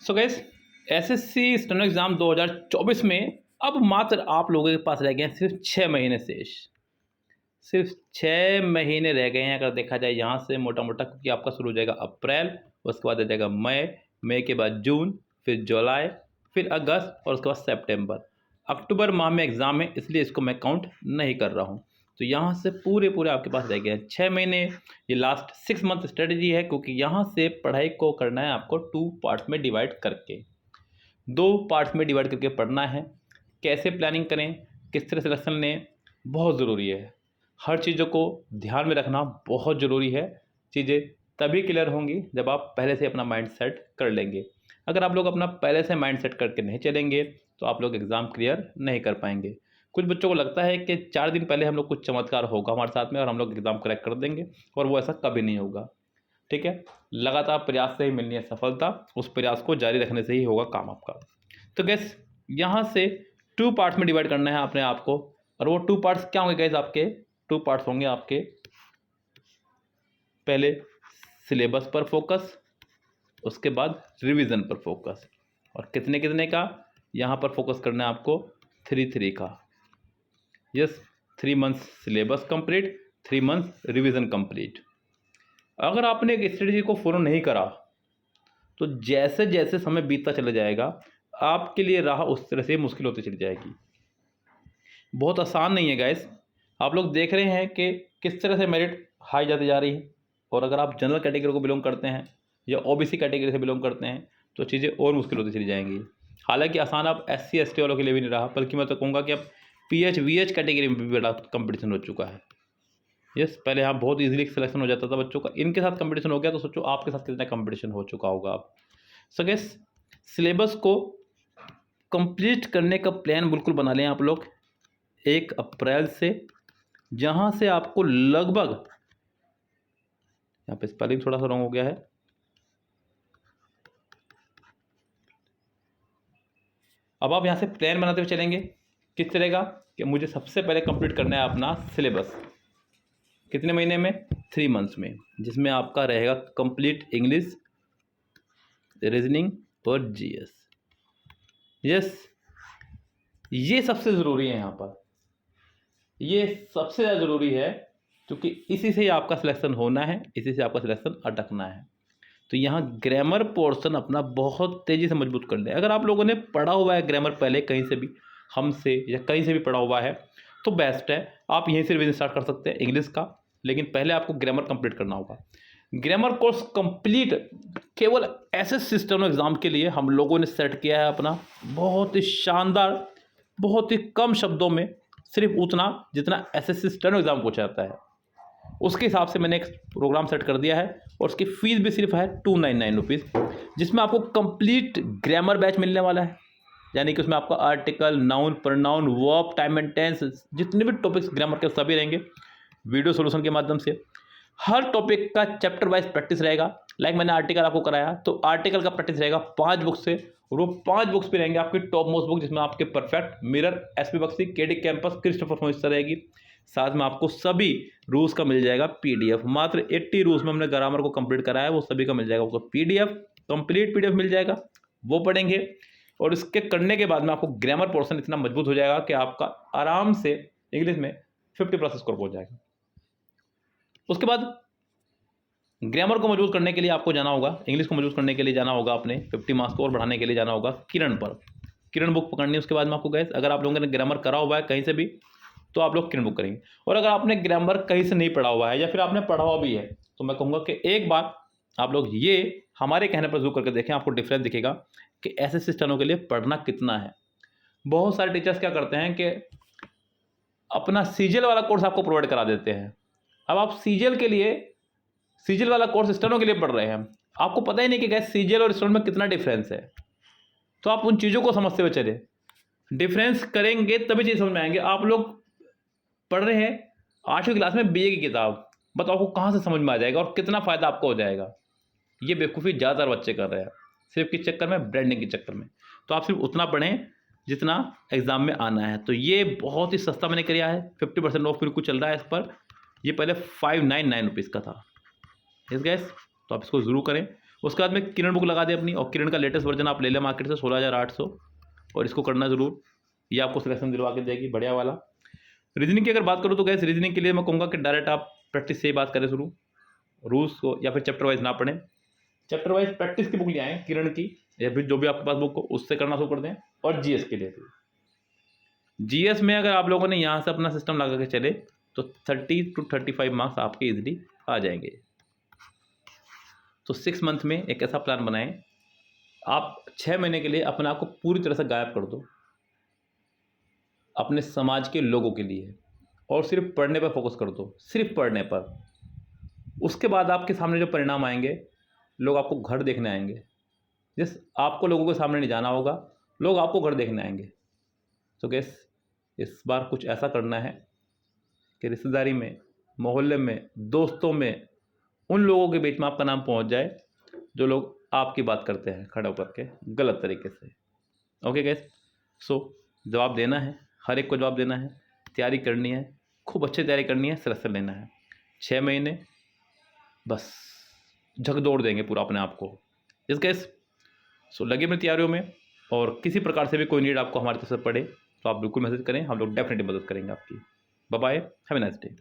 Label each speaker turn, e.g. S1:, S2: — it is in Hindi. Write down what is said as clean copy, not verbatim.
S1: सो गैस एसएससी स्टेनो एग्ज़ाम 2024 में अब मात्र आप लोगों के पास रह गए हैं सिर्फ 6 महीने शेष। सिर्फ 6 महीने रह गए हैं अगर देखा जाए यहाँ से मोटा मोटा, क्योंकि आपका शुरू हो जाएगा अप्रैल, उसके बाद आ जाएगा मई के बाद जून, फिर जुलाई, फिर अगस्त और उसके बाद सितंबर। अक्टूबर माह में एग्ज़ाम है, इसलिए इसको मैं काउंट नहीं कर रहा हूँ। तो यहाँ से पूरे आपके पास रह गए हैं 6 महीने। ये लास्ट 6 मंथ स्ट्रेटजी है, क्योंकि यहाँ से पढ़ाई को करना है आपको 2 पार्ट्स में डिवाइड करके, 2 पार्ट्स में डिवाइड करके पढ़ना है। कैसे प्लानिंग करें, किस तरह सिलेक्शन लें, बहुत ज़रूरी है। हर चीज़ों को ध्यान में रखना बहुत ज़रूरी है। चीज़ें तभी क्लियर होंगी जब आप पहले से अपना माइंड सेट कर लेंगे। अगर आप लोग अपना पहले से माइंड सेट करके नहीं चलेंगे तो आप लोग एग्ज़ाम क्लियर नहीं कर पाएंगे। कुछ बच्चों को लगता है कि 4 दिन पहले हम लोग कुछ चमत्कार होगा हमारे साथ में और हम लोग एग्ज़ाम क्रैक कर देंगे, और वो ऐसा कभी नहीं होगा। ठीक है, लगातार प्रयास से ही मिलनी है सफलता, उस प्रयास को जारी रखने से ही होगा काम आपका। तो गैस यहाँ से 2 पार्ट्स में डिवाइड करना है आपने आपको, और वो 2 पार्ट्स क्या होंगे गैस? आपके 2 पार्ट्स होंगे आपके, पहले सिलेबस पर फोकस, उसके बाद रिवीजन पर फोकस। और कितने का यहाँ पर फोकस करना है आपको? 3 का। Yes, 3 months syllabus complete, 3 months revision complete. अगर आपने एक स्ट्रेटजी को फॉलो नहीं करा तो जैसे जैसे समय बीतता चला जाएगा आपके लिए राह उस तरह से मुश्किल होती चली जाएगी। बहुत आसान नहीं है गाइस। आप लोग देख रहे हैं कि किस तरह से मेरिट हाई जाती जा रही है, और अगर आप जनरल कैटेगरी को बिलोंग करते हैं या ओबीसी कैटेगरी से बिलोंग करते हैं तो चीज़ें और मुश्किल होती चली जाएंगी। हालांकि आसान अब SC ST वालों के लिए भी नहीं रहा, बल्कि मैं तो कहूँगा कि अब PH VH कैटेगरी में भी बड़ा कंपटीशन हो चुका है। यस, पहले यहाँ बहुत इजीली सिलेक्शन हो जाता था बच्चों का, इनके साथ कंपटीशन हो गया तो सोचो आपके साथ कितना कंपटीशन हो चुका होगा अब। सो गैस सिलेबस को कंप्लीट करने का प्लान बिल्कुल बना लें आप लोग 1 अप्रैल से, जहाँ से आपको लगभग, यहाँ पे स्पेलिंग थोड़ा सा रॉन्ग हो गया है, अब आप यहाँ से प्लान बनाते हुए चलेंगे किस तरह का, कि मुझे सबसे पहले कंप्लीट करना है अपना सिलेबस। कितने महीने में? 3 मंथ्स में, जिसमें आपका रहेगा कंप्लीट इंग्लिश, रीजनिंग और GS। यस, ये सबसे ज़रूरी है यहाँ पर, ये सबसे ज़्यादा ज़रूरी है, क्योंकि इसी से ही आपका सिलेक्शन होना है, इसी से आपका सिलेक्शन अटकना है। तो यहाँ ग्रामर पोर्शन अपना बहुत तेज़ी से मजबूत कर लें। अगर आप लोगों ने पढ़ा हुआ है ग्रामर पहले कहीं से भी, हमसे या कहीं से भी पढ़ा हुआ है, तो बेस्ट है, आप यहीं से रिवीजन स्टार्ट कर सकते हैं इंग्लिश का। लेकिन पहले आपको ग्रामर कंप्लीट करना होगा। ग्रामर कोर्स कंप्लीट केवल SSC स्टेनो एग्ज़ाम के लिए हम लोगों ने सेट किया है अपना, बहुत ही शानदार, बहुत ही कम शब्दों में, सिर्फ उतना जितना SSC स्टेनो एग्ज़ाम पूछा जाता है उसके हिसाब से मैंने एक प्रोग्राम सेट कर दिया है, और उसकी फ़ीस भी सिर्फ है 299 रुपीज़, जिसमें आपको कंप्लीट ग्रामर बैच मिलने वाला है। यानी कि उसमें आपका article, noun, pronoun, verb, time and tense, जितने भी टॉपिक्स ग्रामर के सभी रहेंगे वीडियो सॉल्यूशन के माध्यम से। हर टॉपिक का चैप्टर वाइज प्रैक्टिस रहेगा। लाइक मैंने आर्टिकल आपको कराया, तो आर्टिकल का प्रैक्टिस रहेगा 5 बुक्स से, और वो 5 बुक्स भी रहेंगे आपकी टॉप मोस्ट बुक, जिसमें आपके perfect, mirror, SP Bakshi, KD campus, Christopher फोइस्टर रहेगी। साथ में आपको सभी रूल्स का मिल जाएगा PDF। मात्र 80 रूल्स में हमने ग्रामर को कंप्लीट कराया है, वो सभी का मिल जाएगा आपको PDF, कंप्लीट PDF मिल जाएगा, वो पढ़ेंगे। और इसके करने के बाद में आपको ग्रामर पोर्शन इतना मजबूत हो जाएगा कि आपका आराम से इंग्लिश में 50+ स्कोर पहुंच जाएगा। उसके बाद ग्रामर को मजबूत करने के लिए आपको जाना होगा, इंग्लिश को मजबूत करने के लिए जाना होगा, अपने 50 मार्क्स को और बढ़ाने के लिए जाना होगा किरण पर। किरण बुक पकड़नी है। उसके बाद में आपको गैस, अगर आप लोगों ने ग्रामर करा हुआ है कहीं से भी तो आप लोग किरण बुक करेंगे, और अगर आपने ग्रामर कहीं से नहीं पढ़ा हुआ है या फिर आपने पढ़ा हुआ भी है तो मैं कहूँगा कि एक बार आप लोग ये हमारे कहने पर जरूर करके देखें, आपको डिफरेंस दिखेगा कि SSC स्टेनो के लिए पढ़ना कितना है। बहुत सारे टीचर्स क्या करते हैं कि अपना CGL वाला कोर्स आपको प्रोवाइड करा देते हैं। अब आप CGL वाला कोर्स स्टेनो के लिए पढ़ रहे हैं, आपको पता ही नहीं कि गैस CGL और स्टेनो में कितना डिफरेंस है। तो आप उन चीज़ों को समझते हुए चले, डिफरेंस करेंगे तभी चीज़ समझ में आएंगे। आप लोग पढ़ रहे हैं 8वीं क्लास में BA की किताब, बताओ आपको कहाँ से समझ में आ जाएगा और कितना फ़ायदा आपको हो जाएगा। ये बेवकूफ़ी ज़्यादातर बच्चे कर रहे हैं, सिर्फ किस चक्कर में? ब्रांडिंग के चक्कर में। तो आप सिर्फ उतना पढ़ें जितना एग्ज़ाम में आना है। तो ये बहुत ही सस्ता मैंने किया है, 50% ऑफ बिल्कुल चल रहा है इस पर। ये पहले 599 रुपीज़ का था। यस गैस, तो आप इसको ज़रूर करें। उसके बाद में किरण बुक लगा दें अपनी, और किरण का लेटेस्ट वर्जन आप ले लें मार्केट से 16,800, और इसको करना ज़रूर, ये आपको सिलेक्शन दिलवा के देगी बढ़िया वाला। रीजनिंग की अगर बात करूँ तो गैस रीजनिंग के लिए मैं कहूँगा कि डायरेक्ट आप प्रैक्टिस से ही बात करें शुरू, रूल्स को या फिर चैप्टर वाइज ना पढ़ें, चैप्टर वाइज प्रैक्टिस की बुक ले आएँ किरण की, या फिर जो भी आपके पास बुक हो उससे करना शुरू कर दें। और जीएस के लिए जीएस में अगर आप लोगों ने यहाँ से अपना सिस्टम लगा के चले तो 30 to 35 मार्क्स आपके इजीली आ जाएंगे। तो 6 मंथ में एक ऐसा प्लान बनाएं, आप 6 महीने के लिए अपने आप को पूरी तरह से गायब कर दो अपने समाज के लोगों के लिए, और सिर्फ पढ़ने पर फोकस कर दो, सिर्फ पढ़ने पर। उसके बाद आपके सामने जो परिणाम आएंगे, लोग आपको घर देखने आएंगे। जिस आपको लोगों के सामने नहीं जाना होगा, लोग आपको घर देखने आएंगे। तो गैस इस बार कुछ ऐसा करना है कि रिश्तेदारी में, मोहल्ले में, दोस्तों में, उन लोगों के बीच में आपका नाम पहुंच जाए जो लोग आपकी बात करते हैं खड़े होकर के गलत तरीके से। ओके गैस, सो जवाब देना है, हर एक को जवाब देना है, तैयारी करनी है, खूब अच्छी तैयारी करनी है, सिलेक्शन लेना है। 6 महीने बस झकझोर देंगे पूरा अपने आप को इस गैस। सो लगे मेरी तैयारियों में, और किसी प्रकार से भी कोई नीड आपको हमारी तरफ से पड़े तो आप बिल्कुल मैसेज करें, हम लोग डेफिनेटली मदद करेंगे आपकी। Bye bye, have a nice day.